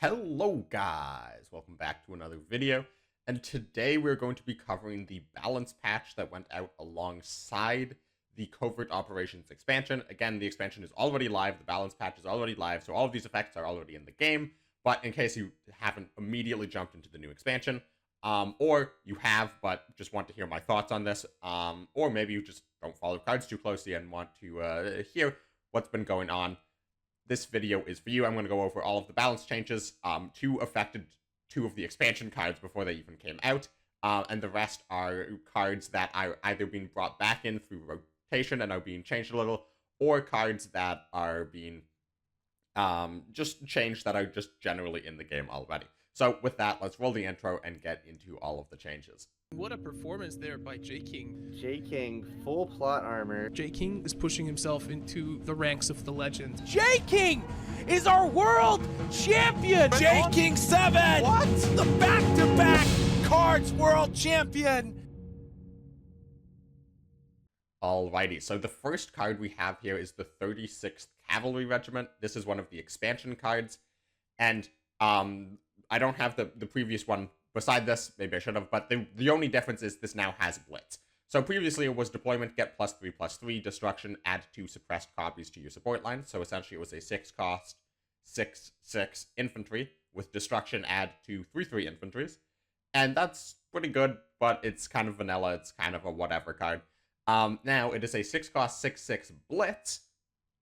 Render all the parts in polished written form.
Hello guys, welcome back to another video, and today we're going to be covering the balance patch that went out alongside the Covert Operations expansion. Again, the expansion is already live, the balance patch is already live, so all of these effects are already in the game, but in case you haven't immediately jumped into the new expansion, or you have but just want to hear my thoughts on this, or maybe you just don't follow cards too closely and want to hear what's been going on, this video is for you. I'm going to go over all of the balance changes. Two affected two of the expansion cards before they even came out, and the rest are cards that are either being brought back in through rotation and are being changed a little, or cards that are being just changed that are just generally in the game already. So with that, let's roll the intro and get into all of the changes. What a performance there by J-King. J-King, full plot armor. J-King is pushing himself into the ranks of the legend. J-King is our world champion! J-King 7! What? The back-to-back Cards world champion! Alrighty, so the first card we have here is the 36th Cavalry Regiment. This is one of the expansion cards, and I don't have the previous one beside this, maybe I should have, but the only difference is this now has Blitz. So previously it was deployment, get +3/+3, destruction, add 2 suppressed copies to your support line. So essentially it was a 6-cost, 6/6 infantry, with destruction, add 2 3/3 infantries. And that's pretty good, but it's kind of vanilla, it's kind of a whatever card. Now it is a 6-cost, 6/6 blitz,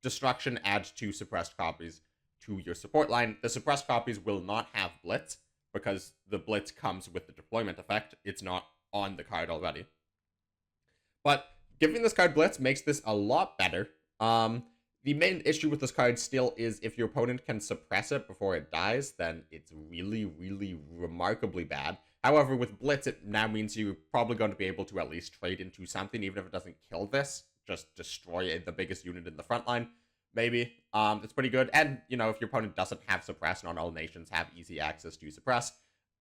destruction, add 2 suppressed copies to your support line. The suppressed copies will not have blitz, because the blitz comes with the deployment effect. It's not on the card already. But giving this card blitz makes this a lot better. The main issue with this card still is if your opponent can suppress it before it dies, then it's really, really remarkably bad. However, with blitz, it now means you're probably going to be able to at least trade into something, even if it doesn't kill this. Just destroy the biggest unit in the front line. Maybe. It's pretty good. And, you know, if your opponent doesn't have suppress, not all nations have easy access to suppress,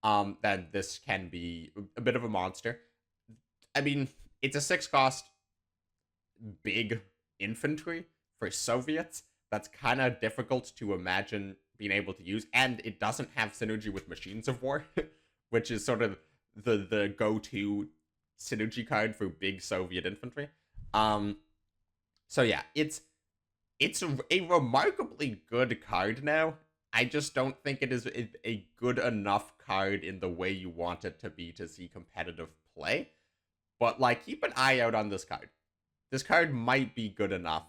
then this can be a bit of a monster. I mean, it's a 6-cost big infantry for Soviets. That's kind of difficult to imagine being able to use. And it doesn't have synergy with Machines of War, which is sort of the go-to synergy card for big Soviet infantry. So yeah, it's a remarkably good card now. I just don't think it is a good enough card in the way you want it to be to see competitive play. But, like, keep an eye out on this card. This card might be good enough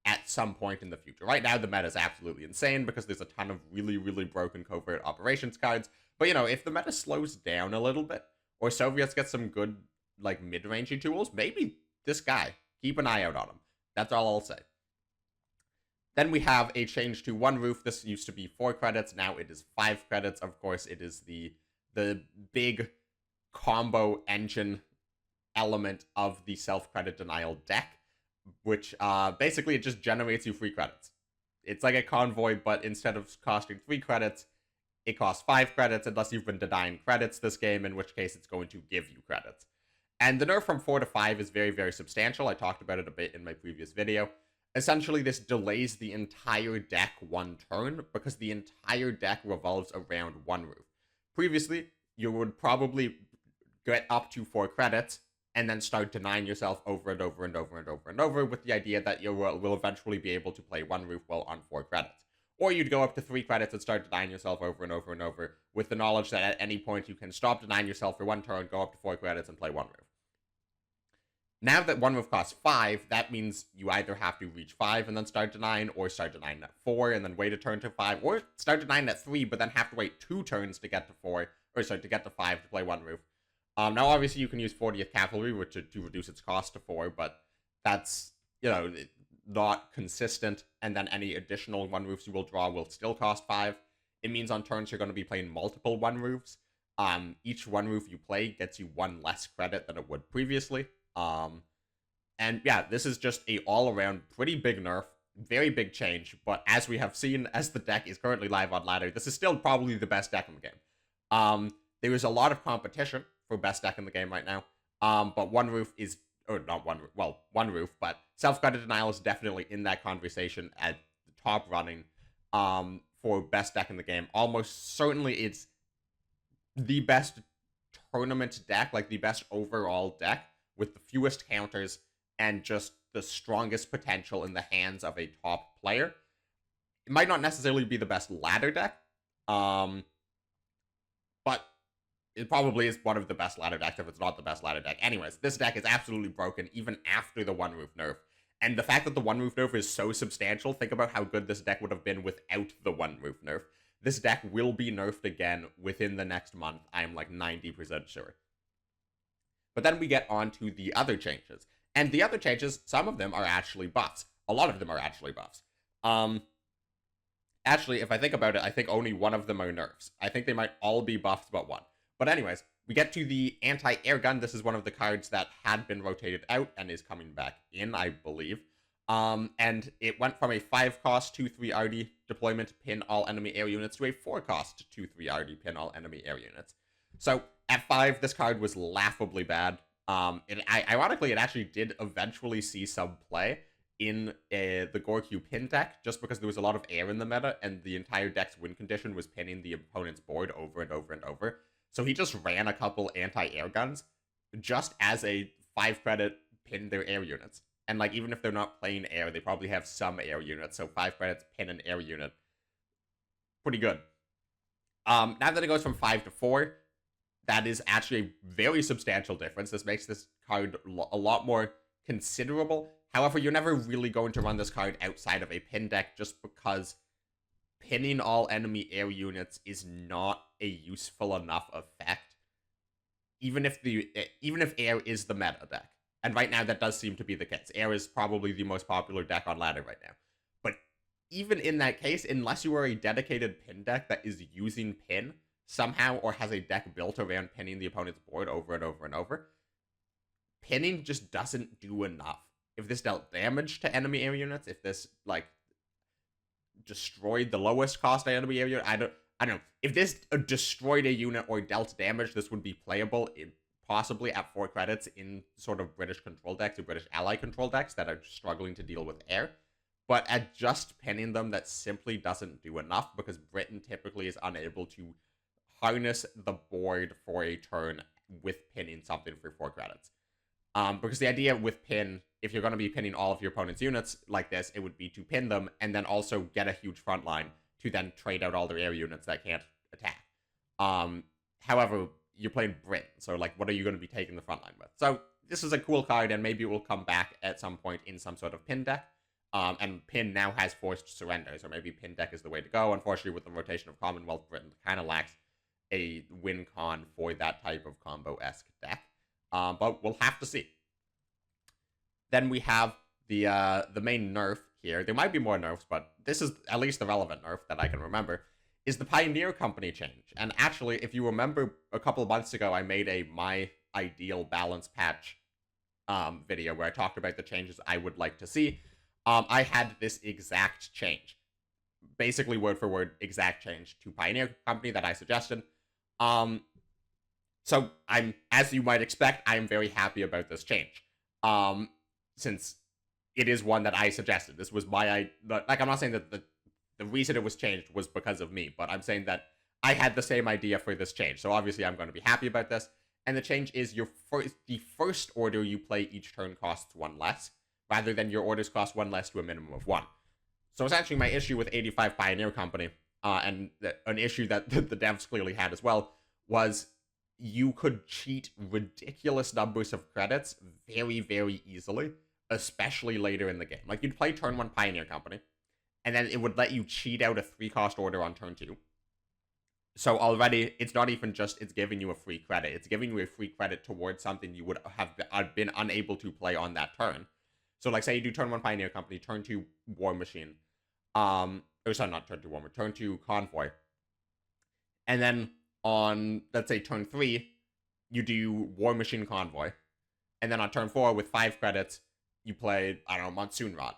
at some point in the future. Right now, the meta is absolutely insane because there's a ton of really, really broken Covert Operations cards. But, you know, if the meta slows down a little bit, or Soviets get some good, like, mid-rangey tools, maybe this guy. Keep an eye out on him. That's all I'll say. Then we have a change to 1 roof. This used to be 4 credits. Now it is 5 credits. Of course, it is the big combo engine element of the self-credit denial deck, which basically it just generates you free credits. It's like a convoy, but instead of costing 3 credits, it costs 5 credits unless you've been denying credits this game, in which case it's going to give you credits. And the nerf from 4 to 5 is very, very substantial. I talked about it a bit in my previous video. Essentially, this delays the entire deck 1 turn, because the entire deck revolves around 1 roof. Previously, you would probably get up to 4 credits, and then start denying yourself over and over and over and over and over, with the idea that you will eventually be able to play 1 roof well on 4 credits. Or you'd go up to 3 credits and start denying yourself over and over and over, with the knowledge that at any point you can stop denying yourself for 1 turn, go up to 4 credits, and play 1 roof. Now that 1 roof costs 5, that means you either have to reach 5 and then start denying, or start denying at 4 and then wait a turn to 5, or start denying at 3 but then have to wait 2 turns to get to 4, or sorry, to get to 5 to play 1 roof. Now obviously you can use 40th Cavalry to reduce its cost to 4, but that's, you know, not consistent, and then any additional 1 roofs you will draw will still cost 5. It means on turns you're going to be playing multiple 1 roofs. Each 1 roof you play gets you 1 less credit than it would previously. And yeah, this is just a all-around pretty big nerf, very big change, but as we have seen, as the deck is currently live on ladder, this is still probably the best deck in the game. There is a lot of competition for best deck in the game right now, but 1 roof is, or not 1 roof, well, 1 roof, but self-credit denial is definitely in that conversation at the top running, for best deck in the game. Almost certainly it's the best tournament deck, like the best overall deck with the fewest counters and just the strongest potential in the hands of a top player. It might not necessarily be the best ladder deck, but it probably is one of the best ladder decks if it's not the best ladder deck. Anyways, this deck is absolutely broken even after the One Roof nerf. And the fact that the One Roof nerf is so substantial, think about how good this deck would have been without the One Roof nerf. This deck will be nerfed again within the next month, I'm like 90% sure. But then we get on to the other changes. And the other changes, some of them are actually buffs. A lot of them are actually buffs. Actually, if I think about it, I think only one of them are nerfs. I think they might all be buffs but one. But anyways, we get to the anti-air gun. This is one of the cards that had been rotated out and is coming back in, I believe. And it went from a 5-cost 2/3 RD deployment pin all enemy air units to a 4-cost 2/3 RD pin all enemy air units. So at 5, this card was laughably bad. Ironically, it actually did eventually see some play in the Gorky pin deck, just because there was a lot of air in the meta, and the entire deck's win condition was pinning the opponent's board over and over and over. So he just ran a couple anti-air guns, just as a 5-credit pin their air units. And like, even if they're not playing air, they probably have some air units, so 5 credits pin an air unit. Pretty good. Now that it goes from 5 to 4, that is actually a very substantial difference. This makes this card a lot more considerable. However, you're never really going to run this card outside of a pin deck, just because pinning all enemy air units is not a useful enough effect, even if air is the meta deck. And right now that does seem to be the case. Air is probably the most popular deck on ladder right now. But even in that case, unless you are a dedicated pin deck that is using pin somehow, or has a deck built around pinning the opponent's board over and over and over, pinning just doesn't do enough. If this dealt damage to enemy air units, if this like destroyed the lowest cost enemy air unit, I don't know. If this destroyed a unit or dealt damage, this would be playable possibly at 4 credits in sort of British control decks or British ally control decks that are struggling to deal with air. But at just pinning them, that simply doesn't do enough, because Britain typically is unable to harness the board for a turn with pinning something for 4 credits. Because the idea with pin, if you're going to be pinning all of your opponent's units like this, it would be to pin them and then also get a huge front line to then trade out all their air units that can't attack. However, you're playing Britain, so like, what are you going to be taking the front line with? So this is a cool card, and maybe it will come back at some point in some sort of pin deck. And pin now has forced surrender, so maybe pin deck is the way to go. Unfortunately, with the rotation of Commonwealth, Britain kind of lacks a win con for that type of combo-esque deck. But we'll have to see. Then we have the main nerf here. There might be more nerfs, but this is at least the relevant nerf that I can remember, is the Pioneer Company change. And actually, if you remember, a couple of months ago, I made a My Ideal Balance Patch video where I talked about the changes I would like to see. I had this exact change. Basically, word for word, exact change to Pioneer Company that I suggested. So as you might expect, I am very happy about this change. Since it is one that I suggested. This was like, I'm not saying that the reason it was changed was because of me, but I'm saying that I had the same idea for this change. So obviously I'm going to be happy about this. And the change is the first order you play each turn costs 1 less, rather than your orders cost 1 less to a minimum of 1. So it's actually my issue with 85 Pioneer Company, and an issue that the devs clearly had as well, was you could cheat ridiculous numbers of credits very, very easily, especially later in the game. Like, you'd play turn 1 Pioneer Company, and then it would let you cheat out a 3-cost order on turn 2. So already, it's not even just it's giving you a free credit. It's giving you a free credit towards something you would have been unable to play on that turn. So, like, say you do turn 1 Pioneer Company, turn 2 War Machine, not turn 2 War Machine, turn 2 Convoy. And then on, let's say, turn 3, you do War Machine Convoy. And then on turn 4, with 5 credits, you play, I don't know, Monsoon Rod.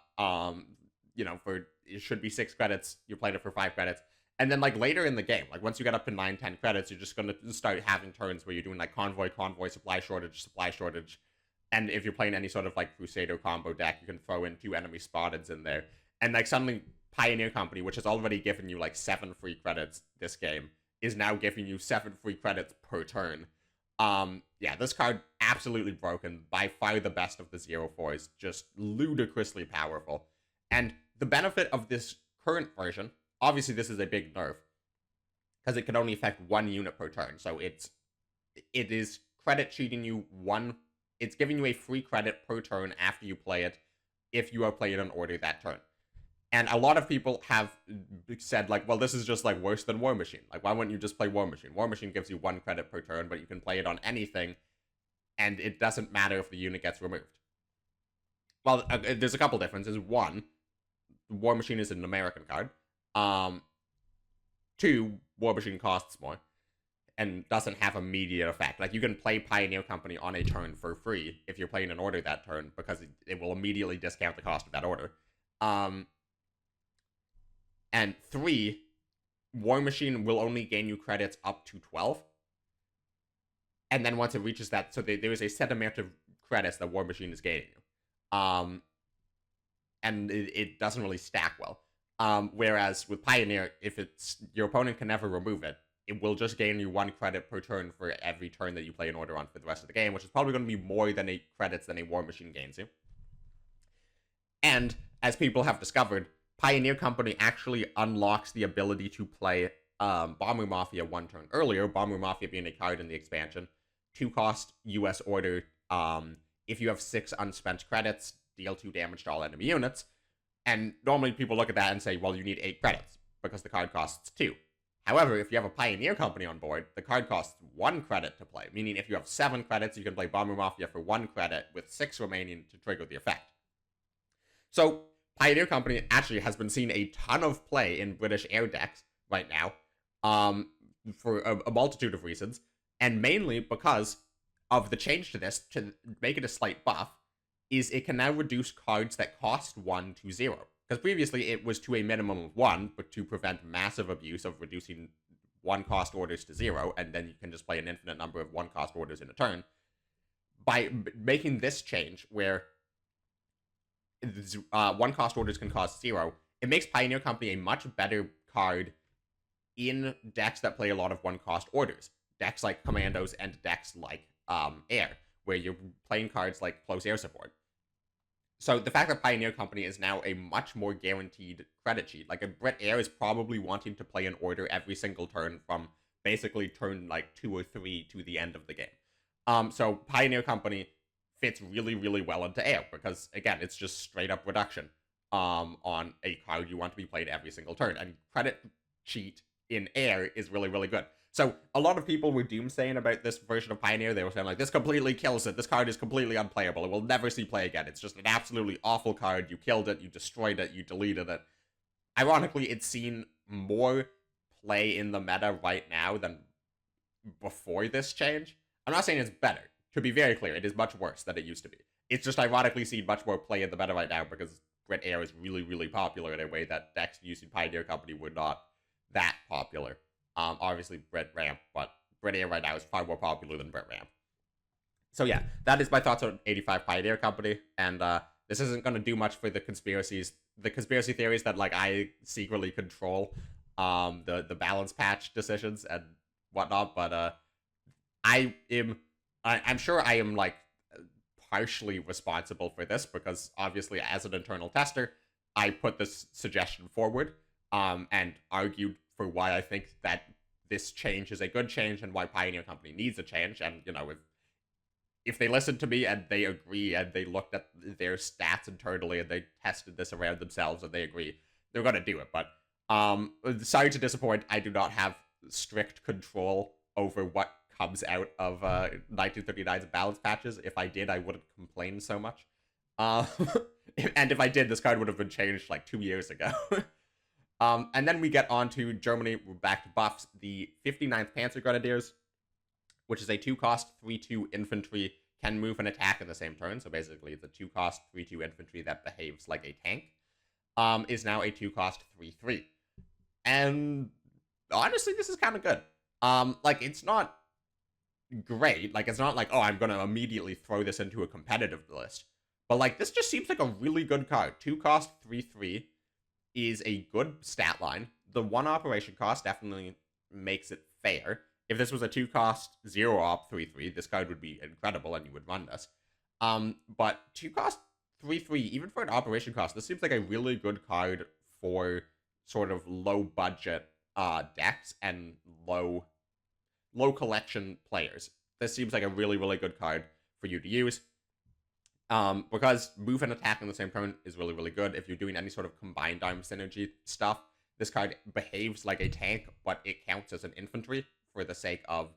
It should be 6 credits, you played it for 5 credits. And then, like, later in the game, like, once you get up to 9, 10 credits, you're just going to start having turns where you're doing, like, Convoy, supply shortage. And if you're playing any sort of, like, Crusader combo deck, you can throw in 2 enemy spotteds in there. And, like, suddenly Pioneer Company, which has already given you like 7 free credits this game, is now giving you 7 free credits per turn. Yeah, this card absolutely broken, by far the best of the 0-4s, just ludicrously powerful. And the benefit of this current version, obviously this is a big nerf, because it can only affect 1 unit per turn, so it is credit cheating you it's giving you a free credit per turn after you play it, if you are playing an order that turn. And a lot of people have said, like, well, this is just, like, worse than War Machine. Like, why wouldn't you just play War Machine? War Machine gives you 1 credit per turn, but you can play it on anything, and it doesn't matter if the unit gets removed. Well, there's a couple differences. 1, War Machine is an American card. 2, War Machine costs more, and doesn't have immediate effect. Like, you can play Pioneer Company on a turn for free if you're playing an order that turn, because it will immediately discount the cost of that order. And 3, War Machine will only gain you credits up to 12. And then once it reaches that, so there is a set amount of credits that War Machine is gaining you. And it doesn't really stack well. Whereas with Pioneer, if your opponent can never remove it, it will just gain you 1 credit per turn for every turn that you play an order on for the rest of the game, which is probably going to be more than 8 credits than a War Machine gains you. And, as people have discovered, Pioneer Company actually unlocks the ability to play Bomber Mafia 1 turn earlier, Bomber Mafia being a card in the expansion, 2-cost US order. If you have 6 unspent credits, deal 2 damage to all enemy units. And normally people look at that and say, well, you need 8 credits, because the card costs 2. However, if you have a Pioneer Company on board, the card costs 1 credit to play, meaning if you have 7 credits, you can play Bomber Mafia for 1 credit, with 6 remaining to trigger the effect. So, Pioneer Company actually has been seeing a ton of play in British air decks right now, for a multitude of reasons, and mainly because of the change to this, to make it a slight buff, is it can now reduce cards that cost 1 to 0. Because previously it was to a minimum of 1, but to prevent massive abuse of reducing 1-cost orders to 0, and then you can just play an infinite number of 1-cost orders in a turn. By making this change, where 1-cost orders can cost 0, it makes Pioneer Company a much better card in decks that play a lot of 1-cost orders. Decks like Commandos and decks like Air, where you're playing cards like Close Air Support. So the fact that Pioneer Company is now a much more guaranteed credit cheat, like a Brit Air is probably wanting to play an order every single turn from basically turn like 2 or 3 to the end of the game. So Pioneer Company fits really, really well into Air, because again, it's just straight up reduction on a card you want to be played every single turn, and credit cheat in Air is really, really good. So a lot of people were doomsaying about this version of Pioneer. They were saying, like, this completely kills it. This card is completely unplayable. It will never see play again. It's just an absolutely awful card. You killed it. You destroyed it. You deleted it. Ironically, it's seen more play in the meta right now than before this change. I'm not saying it's better. To be very clear, it is much worse than it used to be. It's just ironically seen much more play in the meta right now because Brit Air is really, really popular in a way that decks using Pioneer Company were not that popular. Obviously Brit Ramp, but Brit Air right now is far more popular than Brit Ramp. So yeah, that is my thoughts on 85 Pioneer Company, and this isn't going to do much for the conspiracy theories that, like, I secretly control the balance patch decisions and whatnot, but I'm sure I am, like, partially responsible for this, because obviously as an internal tester, I put this suggestion forward and argued for why I think that this change is a good change and why Pioneer Company needs a change. And, you know, if they listened to me and they agree and they looked at their stats internally and they tested this around themselves and they agree, they're going to do it. But sorry to disappoint, I do not have strict control over what comes out of 1939's balance patches. If I did, I wouldn't complain so much. And if I did, this card would have been changed like 2 years ago. And then we get on to Germany. We're back to buffs. The 59th Panzer Grenadiers, which is a 2-cost 3/2 infantry, can move and attack in the same turn. So basically, it's a 2-cost 3/2 infantry that behaves like a tank. Is now a 2-cost 3/3. And honestly, this is kind of good. Like, it's not great. Like, it's not like, oh, I'm gonna immediately throw this into a competitive list. But, like, this just seems like a really good card. 2-cost 3/3. is a good stat line. The 1 operation cost definitely makes it fair. If this was a 2 cost 0 op 3/3, this card would be incredible and you would run this. But 2 cost 3/3, even for an operation cost, this seems like a really good card for sort of low budget decks and low collection players. This seems like a really, really good card for you to use. Because move and attack on the same turn is really, really good. If you're doing any sort of combined arm synergy stuff, this card behaves like a tank, but it counts as an infantry for the sake of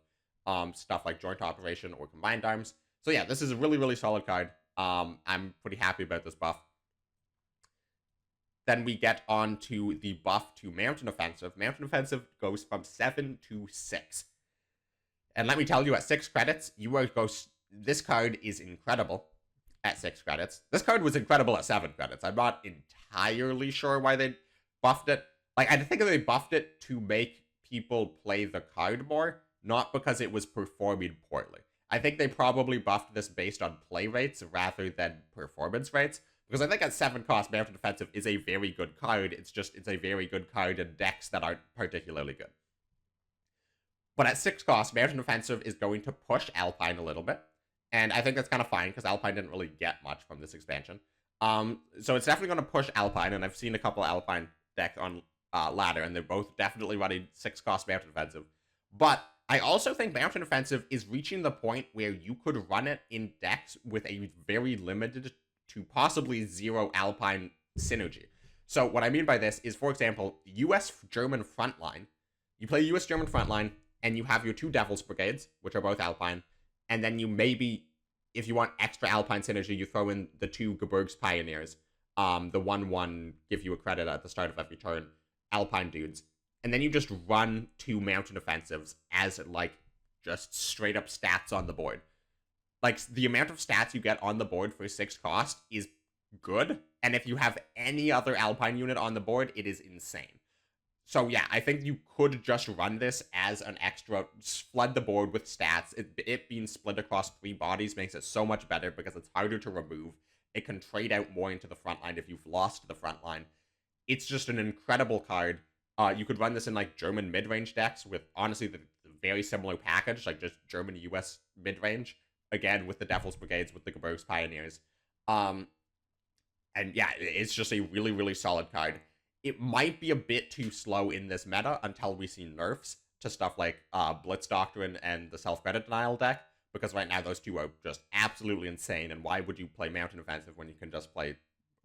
stuff like joint operation or combined arms. So yeah, this is a really, really solid card. I'm pretty happy about this buff. Then we get on to the buff to Mountain Offensive. Mountain Offensive goes from 7 to 6. And let me tell you, at 6 credits, this card is incredible at 6 credits. This card was incredible at 7 credits. I'm not entirely sure why they buffed it. Like, I think they buffed it to make people play the card more, not because it was performing poorly. I think they probably buffed this based on play rates rather than performance rates, because I think at 7 cost, Mountain Offensive is a very good card. It's a very good card in decks that aren't particularly good. But at 6 cost, Mountain Offensive is going to push Alpine a little bit. And I think that's kind of fine, because Alpine didn't really get much from this expansion. So it's definitely going to push Alpine, and I've seen a couple Alpine decks on ladder, and they're both definitely running 6 cost Mountain Offensive. But I also think Mountain Offensive is reaching the point where you could run it in decks with a very limited to possibly 0 Alpine synergy. So what I mean by this is, for example, US-German frontline. You play US-German frontline, and you have your 2 Devil's Brigades, which are both Alpine, and then you maybe, if you want extra Alpine synergy, you throw in the 2 Gebirgs Pioneers. The 1/1 give you a credit at the start of every turn, Alpine dudes. And then you just run 2 Mountain Offensives as, like, just straight up stats on the board. Like, the amount of stats you get on the board for 6 cost is good. And if you have any other Alpine unit on the board, it is insane. So yeah, I think you could just run this as an extra, flood the board with stats. It being split across 3 bodies makes it so much better because it's harder to remove. It can trade out more into the front line if you've lost the front line. It's just an incredible card. You could run this in, like, German mid-range decks with, honestly, the very similar package, like just German-US mid-range. Again, with the Devil's Brigades, with the Gebirgs Pioneers. And yeah, it's just a really, really solid card. It might be a bit too slow in this meta until we see nerfs to stuff like Blitz Doctrine and the Self-Credit Denial deck, because right now those two are just absolutely insane, and why would you play Mountain Offensive when you can just play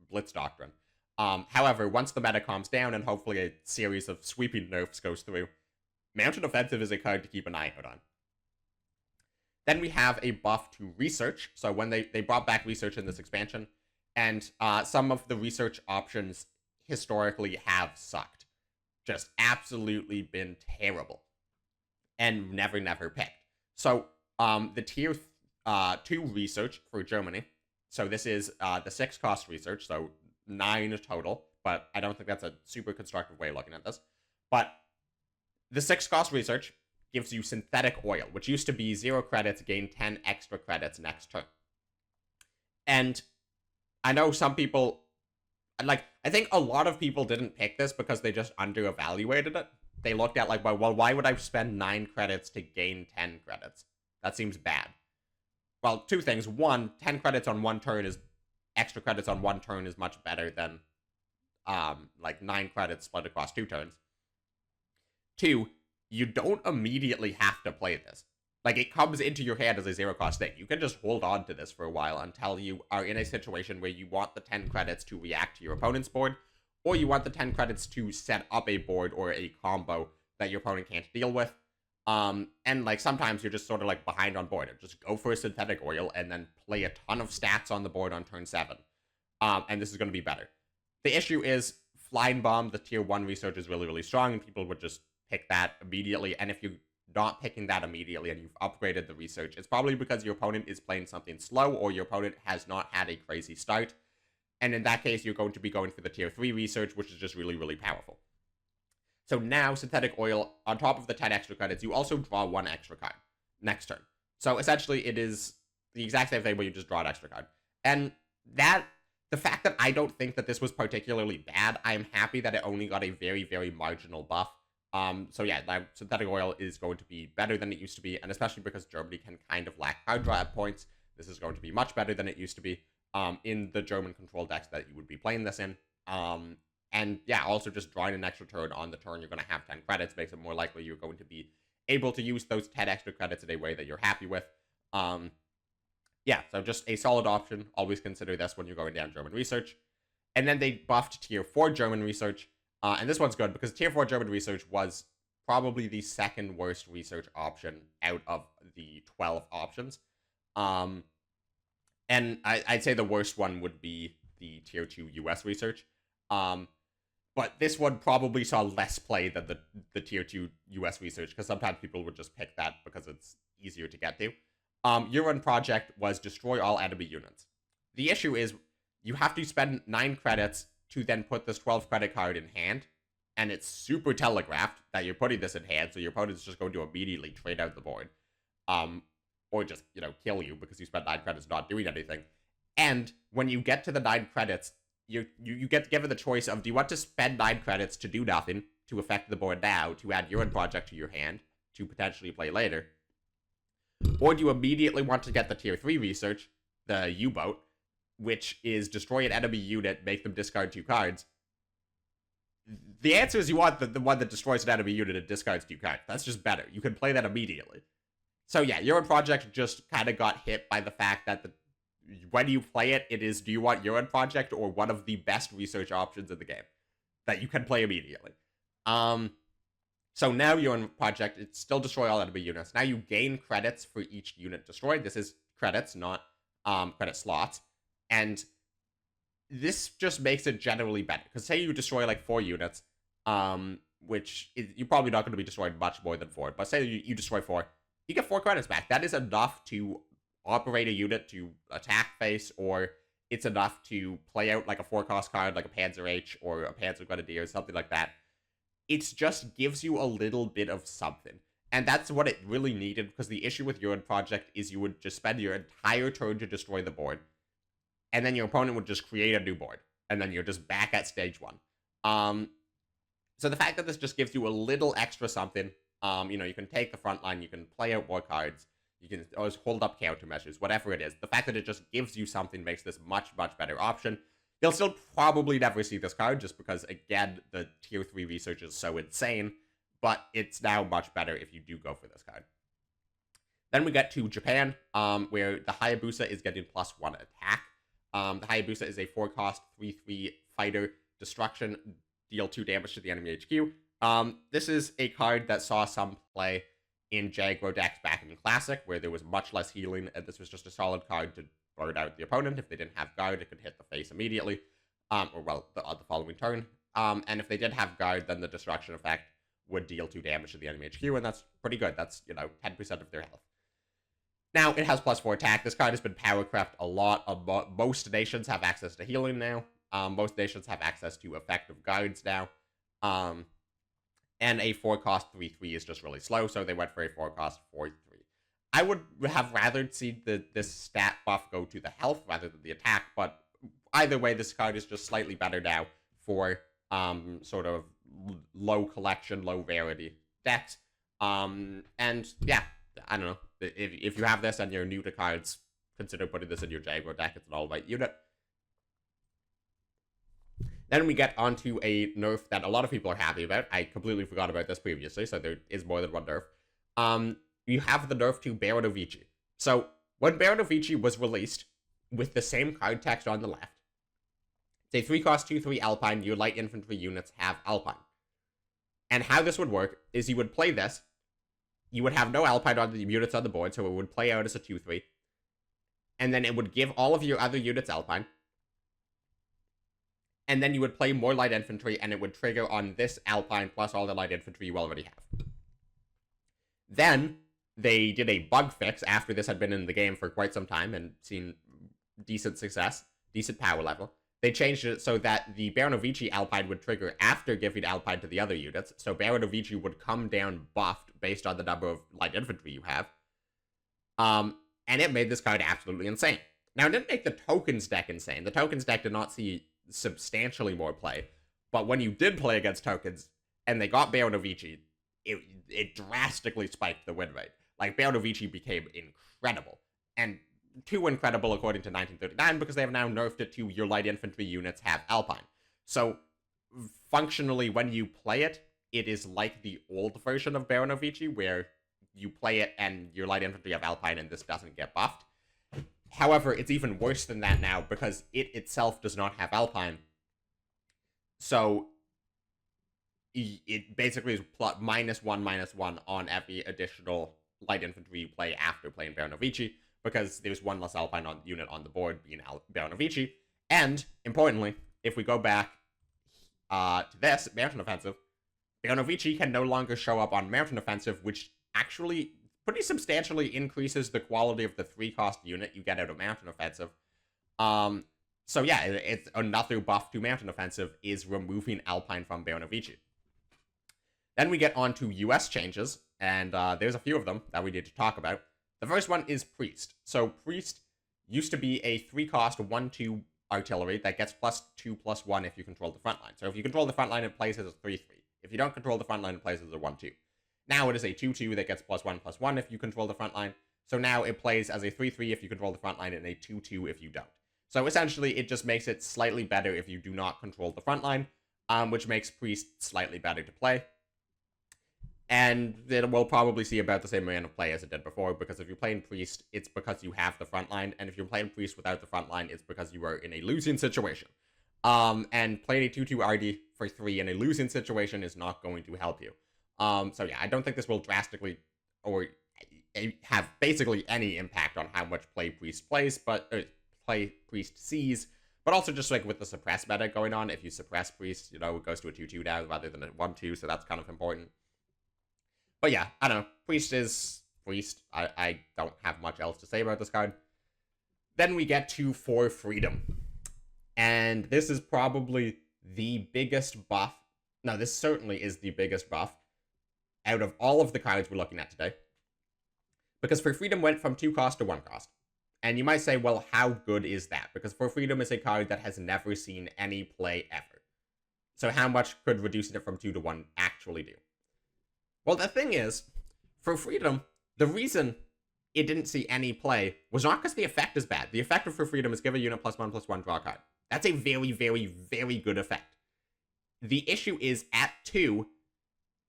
Blitz Doctrine? However, once the meta calms down and hopefully a series of sweeping nerfs goes through, Mountain Offensive is a card to keep an eye out on. Then we have a buff to Research. So when they brought back Research in this expansion, and some of the research options historically have sucked. Just absolutely been terrible. And never picked. So the tier 2 research for Germany. So this is the 6 cost research, so 9 total, but I don't think that's a super constructive way of looking at this. But the 6 cost research gives you Synthetic Oil, which used to be 0 credits, gain 10 extra credits next turn. And I know some people, like, I think a lot of people didn't pick this because they just under-evaluated it. They looked at, like, well, why would I spend 9 credits to gain 10 credits? That seems bad. Well, 2 things. 1, 10 credits on 1 turn is, extra credits on 1 turn is much better than, like, 9 credits split across 2 turns. 2, you don't immediately have to play this. Like, it comes into your hand as a 0 cost thing. You can just hold on to this for a while until you are in a situation where you want the 10 credits to react to your opponent's board, or you want the 10 credits to set up a board or a combo that your opponent can't deal with. And, like, sometimes you're just sort of, like, behind on board. Just go for a Synthetic Oil and then play a ton of stats on the board on turn 7. And this is going to be better. The issue is Flying Bomb, the tier 1 research, is really, really strong, and people would just pick that immediately. And if you're not picking that immediately and you've upgraded the research, it's probably because your opponent is playing something slow or your opponent has not had a crazy start. And in that case, you're going to be going for the tier 3 research, which is just really, really powerful. So now, Synthetic Oil, on top of the 10 extra credits, you also draw 1 extra card next turn. So essentially, it is the exact same thing, but you just draw an extra card. And that, the fact that I don't think that this was particularly bad, I am happy that it only got a very, very marginal buff. So yeah, Synthetic Oil is going to be better than it used to be, and especially because Germany can kind of lack card draw at points, this is going to be much better than it used to be in the German control decks that you would be playing this in. And yeah, also just drawing an extra turn on the turn you're going to have 10 credits makes it more likely you're going to be able to use those 10 extra credits in a way that you're happy with. Yeah, so just a solid option. Always consider this when you're going down German research. And then they buffed Tier 4 German research. And this one's good because Tier 4 German research was probably the second worst research option out of the 12 options. And I'd say the worst one would be the Tier 2 US research. But this one probably saw less play than the Tier 2 US research, because sometimes people would just pick that because it's easier to get to. Your run project was destroy all enemy units. The issue is you have to spend 9 credits to then put this 12 credit card in hand, and it's super telegraphed that you're putting this in hand, so your opponent's just going to immediately trade out the board. Or just, kill you because you spent 9 credits not doing anything. And when you get to the 9 credits, you get given the choice of, do you want to spend 9 credits to do nothing, to affect the board now, to add your own project to your hand, to potentially play later? Or do you immediately want to get the Tier 3 research, the U-boat, which is destroy an enemy unit, make them discard 2 cards? The answer is you want the one that destroys an enemy unit and discards 2 cards. That's just better. You can play that immediately. So yeah, your own project just kind of got hit by the fact that when you play it, it is, do you want your own project or one of the best research options in the game that you can play immediately? So now your own project, it's still destroy all enemy units. Now you gain credits for each unit destroyed. This is credits, not credit slots. And this just makes it generally better. Because say you destroy like 4 units, which you're probably not going to be destroying much more than 4. But say you destroy 4, you get 4 credits back. That is enough to operate a unit to attack face, or it's enough to play out like a 4-cost card, like a Panzer H or a Panzer Grenadier, something like that. It just gives you a little bit of something. And that's what it really needed, because the issue with your own project is you would just spend your entire turn to destroy the board, and then your opponent would just create a new board, and then you're just back at stage 1. So the fact that this just gives you a little extra something, you can take the front line, you can play out more cards, you can always hold up countermeasures, whatever it is. The fact that it just gives you something makes this much, much better option. You'll still probably never see this card, just because, again, the Tier 3 research is so insane, but it's now much better if you do go for this card. Then we get to Japan, where the Hayabusa is getting +1 attack. The Hayabusa is a 4-cost, 3/3 fighter, destruction, deal 2 damage to the enemy HQ. This is a card that saw some play in Jaguar decks back in Classic, where there was much less healing, and this was just a solid card to burn out the opponent. If they didn't have guard, it could hit the face immediately, on the following turn. And if they did have guard, then the destruction effect would deal 2 damage to the enemy HQ, and that's pretty good. That's, 10% of their health. Now, it has +4 attack. This card has been power crept a lot. Most nations have access to healing now. Most nations have access to effective guards now. And a 4-cost 3/3 is just really slow, so they went for a 4-cost 4/3. I would have rather seen this stat buff go to the health rather than the attack, but either way, this card is just slightly better now for sort of low collection, low rarity decks. And yeah, I don't know. If you have this and you're new to cards, consider putting this in your Jaguar deck. It's an all-white unit. Then we get onto a nerf that a lot of people are happy about. I completely forgot about this previously, so there is more than one nerf. You have the nerf to Baranovichi. So, when Baranovichi was released, with the same card text on the left, it's a 3-cost 2/3 Alpine, your light infantry units have Alpine. And how this would work is you would play this, you would have no Alpine on the units on the board, so it would play out as a 2/3, and then it would give all of your other units Alpine, and then you would play more light infantry, and it would trigger on this Alpine plus all the light infantry you already have. Then, they did a bug fix after this had been in the game for quite some time and seen decent success, decent power level. They changed it so that the Baranovichi Alpine would trigger after giving Alpine to the other units, so Baranovichi would come down buffed based on the number of light infantry you have. And it made this card absolutely insane. Now, it didn't make the tokens deck insane. The tokens deck did not see substantially more play, but when you did play against tokens, and they got Baranovichi, it drastically spiked the win rate. Like, Baranovichi became incredible. And too incredible according to 1939, because they have now nerfed it to your light infantry units have Alpine. So, functionally, when you play it, it is like the old version of Baranovichi, where you play it and your light infantry have Alpine and this doesn't get buffed. However, it's even worse than that now, because it itself does not have Alpine. So, it basically is -1/-1 on every additional light infantry you play after playing Baranovichi, because there's one less Alpine unit on the board being Baranovichi. And, importantly, if we go back to this, Mountain Offensive, Baranovichi can no longer show up on Mountain Offensive, which actually pretty substantially increases the quality of the 3-cost unit you get out of Mountain Offensive. So yeah, it's another buff to Mountain Offensive is removing Alpine from Baranovichi. Then we get on to US changes, and there's a few of them that we need to talk about. The first one is Priest. So Priest used to be a 3-cost 1/2 artillery that gets +2/+1 if you control the front line. So if you control the front line, it plays as a 3/3. If you don't control the front line, it plays as a 1/2. Now it is a 2/2 that gets +1/+1 if you control the front line. So now it plays as a 3/3 if you control the front line and a 2/2 if you don't. So essentially, it just makes it slightly better if you do not control the front line, which makes Priest slightly better to play. And it will probably see about the same amount of play as it did before, because if you're playing Priest, it's because you have the front line, and if you're playing Priest without the front line, it's because you are in a losing situation. And playing a 2/2 RD for 3 in a losing situation is not going to help you. So yeah, I don't think this will drastically, or have basically any impact on how much play Priest plays, but play Priest sees, but also just like with the suppress meta going on, if you suppress Priest, you know, it goes to a 2/2 now rather than a 1/2, so that's kind of important. But yeah, I don't know. Priest is Priest. I don't have much else to say about this card. Then we get to For Freedom. And this is probably the biggest buff. No, this certainly is the biggest buff out of all of the cards we're looking at today. Because For Freedom went from 2 cost to 1 cost. And you might say, well, how good is that? Because For Freedom is a card that has never seen any play ever. So how much could reducing it from 2 to 1 actually do? Well, the thing is, For Freedom, the reason it didn't see any play was not because the effect is bad. The effect of For Freedom is give a unit +1/+1 draw a card. That's a very, very, very good effect. The issue is, at 2,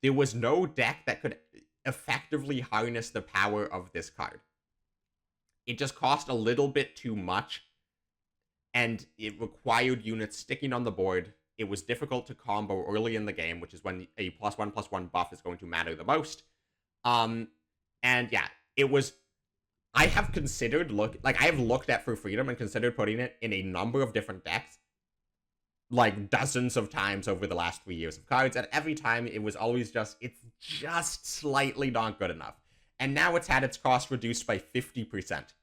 there was no deck that could effectively harness the power of this card. It just cost a little bit too much, and it required units sticking on the board. It was difficult to combo early in the game, which is when a +1/+1 buff is going to matter the most. And yeah, it was... I have considered I have looked at For Freedom and considered putting it in a number of different decks, like dozens of times over the last 3 years of Cards, and every time it was always it's just slightly not good enough. And now it's had its cost reduced by 50%.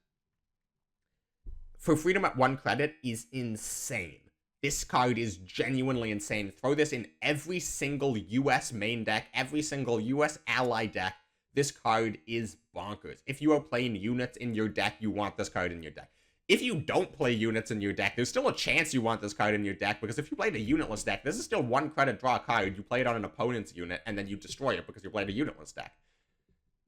For Freedom at 1 credit is insane. This card is genuinely insane. Throw this in every single US main deck, every single US ally deck. This card is bonkers. If you are playing units in your deck, you want this card in your deck. If you don't play units in your deck, there's still a chance you want this card in your deck, because if you played a unitless deck, this is still 1 credit draw a card. You play it on an opponent's unit, and then you destroy it because you played a unitless deck.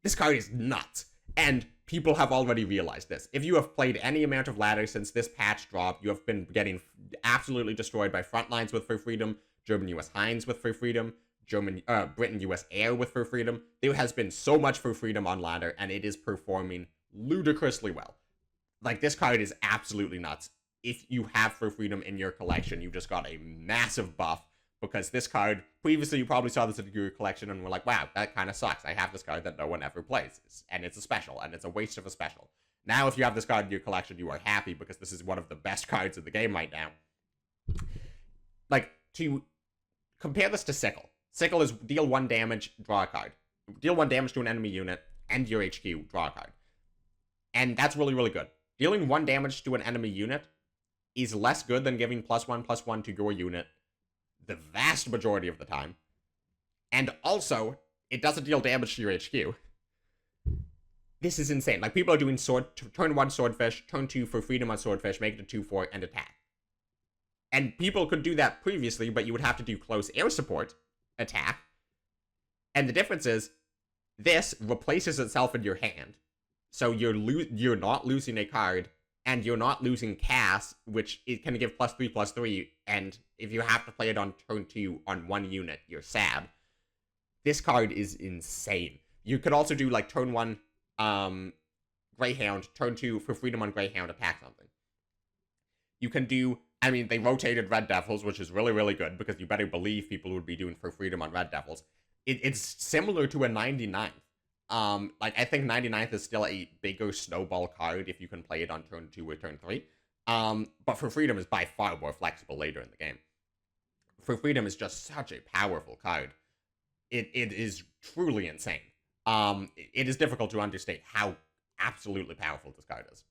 This card is nuts, and people have already realized this. If you have played any amount of ladder since this patch dropped, you have been getting absolutely destroyed by Frontlines with For Freedom, German US Heinz with For Freedom, Britain US Air with For Freedom. There has been so much For Freedom on ladder, and it is performing ludicrously well. Like, this card is absolutely nuts. If you have For Freedom in your collection, you just got a massive buff, because this card, previously you probably saw this in your collection and were like, wow, that kind of sucks. I have this card that no one ever plays, and it's a special, and it's a waste of a special. Now, if you have this card in your collection, you are happy, because this is one of the best cards in the game right now. Like, to compare this to Sickle. Sickle is deal 1 damage, draw a card. Deal 1 damage to an enemy unit, end your HQ, draw a card. And that's really, really good. Dealing 1 damage to an enemy unit is less good than giving +1/+1 to your unit the vast majority of the time. And also, it doesn't deal damage to your HQ. This is insane. Like, people are doing turn 1 Swordfish, turn 2 for freedom on Swordfish, make it a 2/4, and attack. And people could do that previously, but you would have to do close air support, attack. And the difference is, this replaces itself in your hand. So you're not losing a card, and you're not losing cast, which it can give +3/+3, and if you have to play it on turn 2 on 1 unit, you're sad. This card is insane. You could also do, like, turn 1 Greyhound, turn 2 for freedom on Greyhound, attack something. You can do, I mean, they rotated Red Devils, which is really, really good, because you better believe people would be doing for freedom on Red Devils. It's similar to a 99th. Like, I think 99th is still a bigger snowball card if you can play it on turn 2 or turn 3. But for freedom is by far more flexible later in the game. For freedom is just such a powerful card. It is truly insane. It is difficult to understate how absolutely powerful this card is.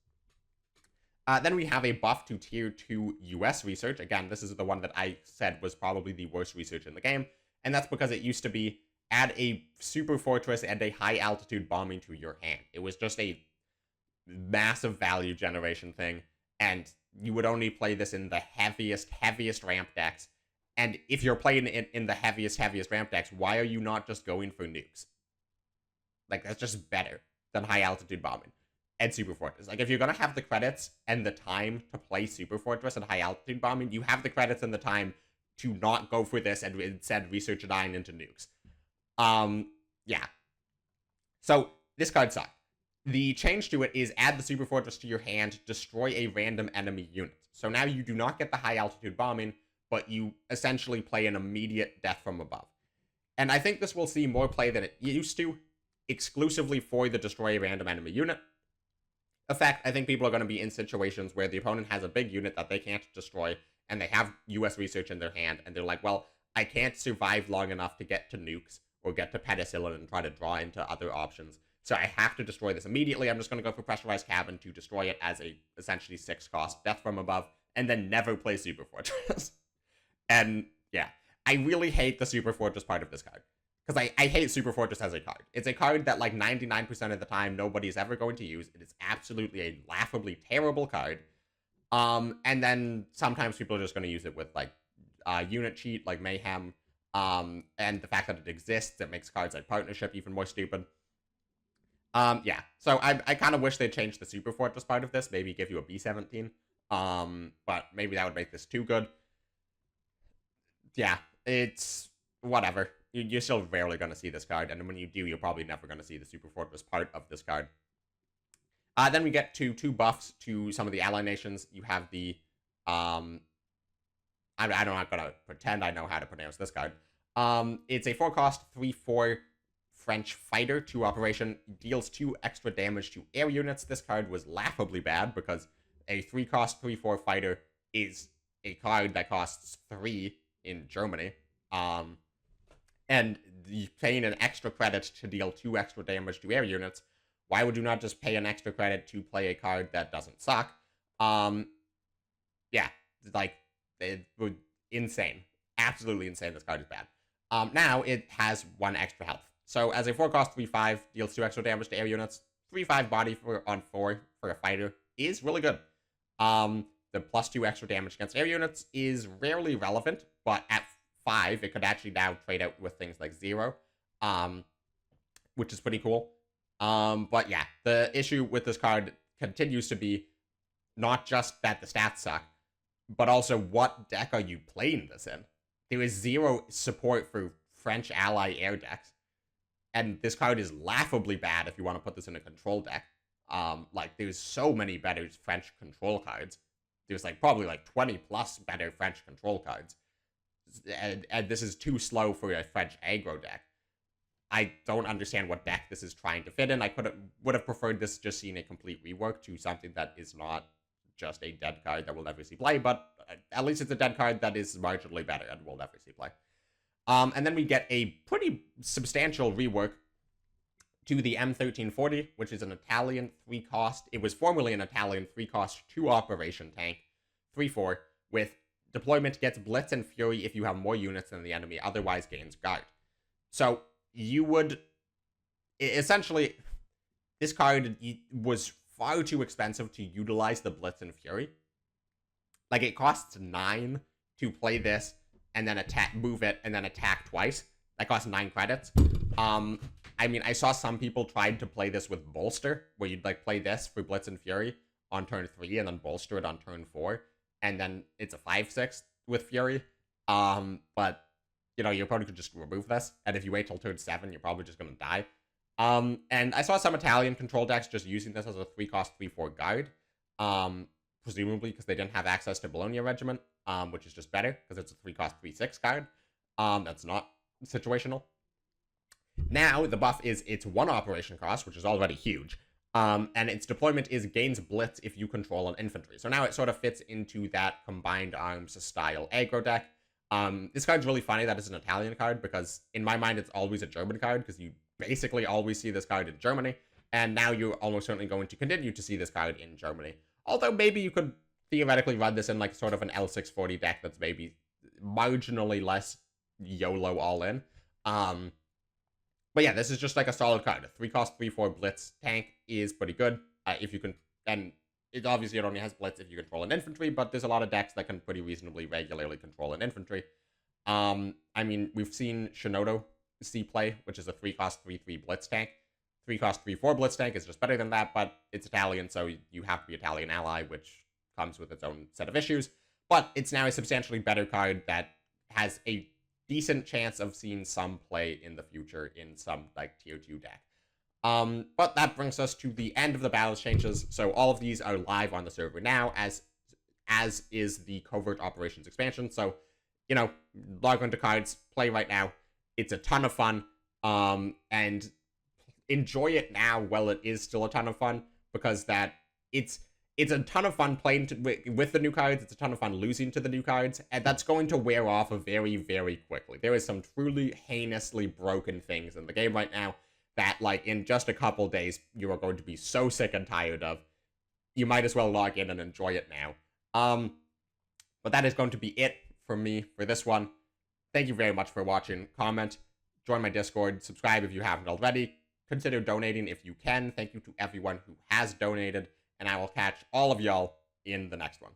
Then we have a buff to tier 2 US research. Again, this is the one that I said was probably the worst research in the game. And that's because it used to be add a super fortress and a high altitude bombing to your hand. It was just a massive value generation thing. And you would only play this in the heaviest ramp decks. And if you're playing it in the heaviest ramp decks, why are you not just going for nukes? Like, that's just better than high altitude bombing and super fortress. Like, if you're gonna have the credits and the time to play super fortress and high altitude bombing, you have the credits and the time to not go for this and instead research a 9 into nukes. Yeah. So, this card sucked. The change to it is add the super fortress to your hand, destroy a random enemy unit. So now you do not get the high altitude bombing, but you essentially play an immediate death from above. And I think this will see more play than it used to, exclusively for the destroy a random enemy unit effect. I think people are going to be in situations where the opponent has a big unit that they can't destroy, and they have US research in their hand, and they're like, well, I can't survive long enough to get to nukes or get to penicillin and try to draw into other options, so I have to destroy this immediately. I'm just going to go for pressurized cabin to destroy it as a essentially 6 cost death from above, and then never play super fortress. And yeah, I really hate the super fortress part of this card, because I hate super fortress as a card. It's a card that, like, 99% of the time nobody's ever going to use. It is absolutely a laughably terrible card. And then sometimes people are just going to use it with, like, unit cheat, like Mayhem, and the fact that it exists, it makes cards like Partnership even more stupid. Yeah, so I kind of wish they'd changed the super fortress part of this, maybe give you a B17, but maybe that would make this too good. Yeah, it's whatever. You're still rarely going to see this card, and when you do, you're probably never going to see the super fortress part of this card. Then we get to 2 buffs to some of the ally nations. You have the, I'm not going to pretend I know how to pronounce this card. It's a 4-cost, 3/4 French fighter, 2 operation, deals 2 extra damage to air units. This card was laughably bad because a 3-cost, 3/4 fighter is a card that costs 3 in Germany. And you're paying an extra credit to deal 2 extra damage to air units. Why would you not just pay an extra credit to play a card that doesn't suck? Yeah, like, it was insane. Absolutely insane. This card is bad. Now it has 1 extra health. So as a 4-cost 3/5, deals 2 extra damage to air units. 3/5 body on 4 for a fighter is really good. The +2 extra damage against air units is rarely relevant, but at 5, it could actually now trade out with things like 0, which is pretty cool. But yeah, the issue with this card continues to be not just that the stats suck, but also what deck are you playing this in? There is 0 support for French ally air decks, and this card is laughably bad if you want to put this in a control deck. Like, there's so many better French control cards. There's, like, probably, like, 20 plus better French control cards. And this is too slow for a French aggro deck. I don't understand what deck this is trying to fit in. I would have preferred this just seeing a complete rework to something that is not just a dead card that we'll never see play, but at least it's a dead card that is marginally better and we'll never see play. And then we get a pretty substantial rework to the M1340, which is an Italian 3-cost. It was formerly an Italian 3-cost 2-operation tank, 3/4, with deployment gets Blitz and Fury if you have more units than the enemy, otherwise gains Guard. So you would essentially, this card was far too expensive to utilize the Blitz and Fury. Like, it costs 9 to play this, and then move it, and then attack twice. That costs 9 credits. I mean, I saw some people tried to play this with Bolster, where you'd, like, play this for Blitz and Fury on turn 3, and then Bolster it on turn 4, and then it's a 5/6 with Fury. But, you know, you probably could just remove this, and if you wait till turn 7, you're probably just gonna die. And I saw some Italian control decks just using this as a 3-cost 3/4 guard. Presumably because they didn't have access to Bologna Regiment, which is just better, because it's a 3-cost 3/6 card. That's not situational. Now, the buff is its 1 operation cost, which is already huge, and its deployment is gains Blitz if you control an infantry. So now it sort of fits into that combined arms style aggro deck. This card's really funny that it's an Italian card, because in my mind it's always a German card, because you basically always see this card in Germany, and now you're almost certainly going to continue to see this card in Germany. Although maybe you could theoretically run this in like sort of an L640 deck that's maybe marginally less YOLO all in. But yeah, this is just like a solid card. A 3-cost 3/4 Blitz tank is pretty good. If you can, and it obviously it only has Blitz if you control an infantry, but there's a lot of decks that can pretty reasonably regularly control an infantry. I mean, we've seen Shinodo see play, which is a 3-cost 3/3 Blitz tank. 3-cost 3/4 Blitz tank is just better than that, but it's Italian, so you have to be Italian ally, which comes with its own set of issues. But it's now a substantially better card that has a decent chance of seeing some play in the future in some, like, tier 2 deck. But that brings us to the end of the balance changes. So all of these are live on the server now, as is the Covert Operations expansion. So, you know, log onto Cards, play right now. It's a ton of fun, and enjoy it now while it is still a ton of fun, because that it's a ton of fun playing with the new cards. It's a ton of fun losing to the new cards, and that's going to wear off very, very quickly. There is some truly heinously broken things in the game right now that, like, in just a couple days, you are going to be so sick and tired of. You might as well log in and enjoy it now. But that is going to be it for me for this one. Thank you very much for watching. Comment, join my Discord, subscribe if you haven't already. Consider donating if you can. Thank you to everyone who has donated, and I will catch all of y'all in the next one.